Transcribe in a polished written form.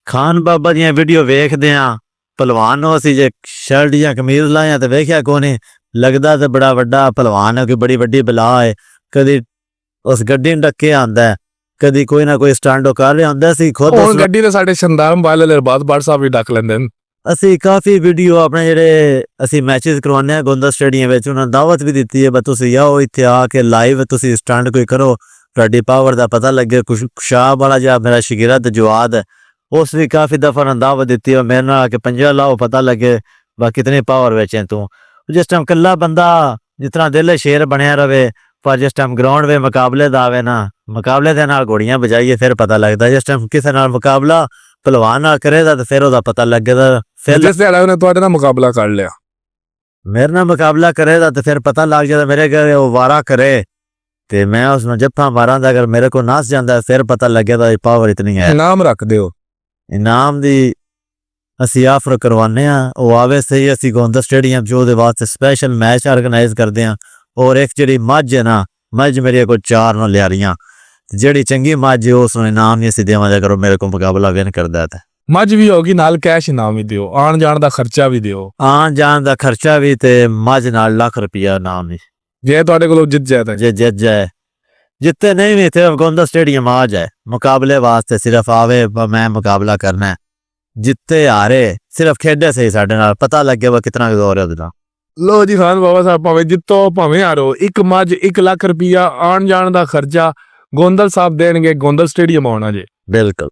ਖਾਨ ਬਾਬਾ ਦੀਆਂ ਵੀਡੀਓ ਵੇਖਦੇ ਆ ਪਹਿਲਵਾਨ ਨੂੰ ਅਸੀਂ ਜੇ ਸ਼ਰਟ ਜਾਂ ਕਮੀਜ਼ ਲਾਇਆ ਤੇ ਵੇਖਿਆ ਕੋਨੇ ਲੱਗਦਾ ਤੇ ਬੜਾ ਵੱਡਾ ਪਹਿਲਵਾਨ ਹੈ ਕਿ ਬੜੀ ਵੱਡੀ ਬਲਾ ਹੈ ਕਦੀ ਉਸ ਗੱਡੀ ਨੂੰ ਡੱਕੇ ਆਂਦਾ ਕਦੀ ਕੋਈ ਨਾ ਕੋਈ ਸਟੰਟ ਕਰ ਰਿਹਾ ਹੁੰਦਾ ਸੀ ਖੁਦ ਹੁਣ ਗੱਡੀ ਤੇ ਸਾਡੇ ਸ਼ੰਦਾਰ ਮੋਬਾਈਲ ਵਾਲੇ ਬਾੜ ਸਾਹਿਬ ਵੀ ਡੱਕ ਲੈਂਦੇ ਨੇ ਅਸੀਂ ਕਾਫੀ ਵੀਡੀਓ ਆਪਣੇ ਜਿਹੜੇ ਅਸੀਂ ਮੈਚਸ ਕਰਵਾਉਂਦੇ ਆ ਗੋਂਦਾ ਸਟੇਡੀਅਮ ਵਿੱਚ ਉਹਨਾਂ ਦਾਵਤ ਵੀ ਦਿੱਤੀ ਹੈ ਬਸ ਤੁਸੀਂ ਆਓ ਇੱਥੇ ਆ ਕੇ ਲਾਈਵ ਤੁਸੀਂ ਸਟੰਟ ਕੋਈ ਕਰੋ ਤੁਹਾਡੀ ਪਾਵਰ ਦਾ ਪਤਾ ਲੱਗੇ ਖੁਸ਼ਾਬ ਵਾਲਾ ਜਾਂ ਮੇਰਾ ਸ਼ਗਿਰਦ ਜਵਾਦ ਉਸ ਵੀ ਕਾਫੀ ਦਫਾ ਦਾਵਤ ਦਿੱਤੀ ਹੈ ਮੇਰੇ ਨਾਲ ਆ ਕੇ ਪੰਜਾ ਲਾਓ ਪਤਾ ਲੱਗੇ ਬਾ ਕਿਤਨੀ ਪਾਵਰ ਵਿੱਚ ਹੈ ਤੂੰ ਜਿਸ ਟਾਈਮ ਕੱਲਾ ਬੰਦਾ ਜਿਤਨਾ ਦਿਲ ਸ਼ੇਰ ਬਣਿਆ ਰਵੇ ਪਰ ਜਿਸ ਟਾਈਮ ਗਰਾਊਂਡ ਵੇ ਮੁਕਾਬਲੇ ਦਾ ਆਵੇ ਨਾ ਮੁਕਾਬਲੇ ਦੇ ਨਾਲ ਘੋੜੀਆਂ ਵਜਾਈਏ ਫਿਰ ਪਤਾ ਲੱਗਦਾ ਜਿਸ ਟਾਈਮ ਕਿਸੇ ਨਾਲ ਮੁਕਾਬਲਾ ਪਹਿਲਵਾਨ ਨਾਲ ਕਰੇਗਾ ਤੇ ਫਿਰ ਉਹਦਾ ਪਤਾ ਲੱਗੇਗਾ ਫਿਰ ਜਿਸ ਦਿਹਾੜੇ ਉਹਨੇ ਤੁਹਾਡੇ ਨਾਲ ਮੁਕਾਬਲਾ ਕਰ ਲਿਆ ਮੇਰੇ ਨਾਲ ਮੁਕਾਬਲਾ ਕਰੇਗਾ ਤੇ ਫਿਰ ਪਤਾ ਲੱਗ ਜਾਂਦਾ ਮੇਰੇ ਘਰੇ ਉਹ ਵਾਰਾ ਕਰੇ ਤੇ ਮੈਂ ਉਸ ਨੂੰ ਜੱਫਾ ਮਾਰਾਂਦਾ ਅਗਰ ਮੇਰੇ ਕੋਲ ਨਸ ਜਾਂਦਾ ਫਿਰ ਪਤਾ ਲੱਗੇਗਾ ਇਹ ਪਾਵਰ ਇਤਨੀ ਹੈ ਇਨਾਮ ਰੱਖ ਦਿਓ ਇਨਾਮ ਦੀ ਅਸੀਂ ਆਫਰ ਕਰਵਾਉਂਦੇ ਆ ਉਹ ਆਵੇ ਸਹੀ ਅਸੀਂ ਗੋਂਦਾ ਸਟੇਡੀਅਮ ਜੋ ਉਹਦੇ ਵਾਸਤੇ ਸਪੈਸ਼ਲ ਮੈਚ ਆਰਗੇਨਾਈਜ਼ ਕਰਦੇ ਆ ਔਰ ਇੱਕ ਜਿਹੜੀ ਮੱਝ ਹੈ ਨਾ ਮੱਝ ਮੇਰੇ ਕੋਲ 4 ਨੂੰ ਲਿਆ ਰਹੀਆਂ ਜਿਹੜੀ ਚੰਗੀ ਮੱਝ ਉਸ ਨੂੰ ਇਨਾਮ ਨਹੀਂ ਅਸੀਂ ਦੇਵਾਂਗੇ ਕਰੋ ਮੇਰੇ ਕੋਲ ਮੁਕਾਬਲਾ ਵਿਨ ਕਰਦਾ ਤਾਂ ਮੱਝ ਵੀ ਹੋਗੀ ਨਾਲ ਕੈਸ਼ ਇਨਾਮ ਵੀ ਦਿਓ ਆਣ ਜਾਣ ਦਾ ਖਰਚਾ ਵੀ ਦਿਓ ਆਣ ਜਾਣ ਦਾ ਖਰਚਾ ਵੀ ਤੇ ਮੱਝ ਨਾਲ ਲੱਖ ਰੁਪਇਆ ਇਨਾਮ ਵੀ ਜੇ ਤੁਹਾਡੇ ਕੋਲ ਜਿੱਤ ਜਾਏ ਤਾਂ ਜੇ ਜਿੱਤ ਜਾਏ ਜਿੱਤੇ ਨਹੀਂ ਵੀ ਸਿਰਫ ਗੋਂਦਾ ਸਟੇਡੀਅਮ ਆ ਜਾਏ ਮੁਕਾਬਲੇ ਵਾਸਤੇ ਸਿਰਫ ਆਵੇ ਮੈਂ ਮੁਕਾਬਲਾ ਕਰਨਾ ਜਿੱਤੇ ਹਾਰੇ ਸਿਰਫ ਖੇਡੇ ਸਹੀ ਸਾਡੇ ਨਾਲ ਪਤਾ ਲੱਗੇ ਵਾ ਕਿਤਨਾ ਜ਼ੋਰ ਹੈ ਉਹਦਾ ਲੋ ਜੀ ਖਾਨ ਬਾਬਾ ਸਾਹਿਬ ਭਾਵੇਂ ਜਿੱਤੋ ਭਾਵੇਂ ਹਾਰੋ ਇੱਕ ਮੱਝ 1 ਲੱਖ ਰੁਪਇਆ ਆਣ ਜਾਣ ਦਾ ਖਰਚਾ ਗੋਂਦਲ ਸਾਹਿਬ ਦੇਣਗੇ ਗੋਂਦਲ ਸਟੇਡੀਅਮ ਆਉਣਾ ਜੇ ਬਿਲਕੁਲ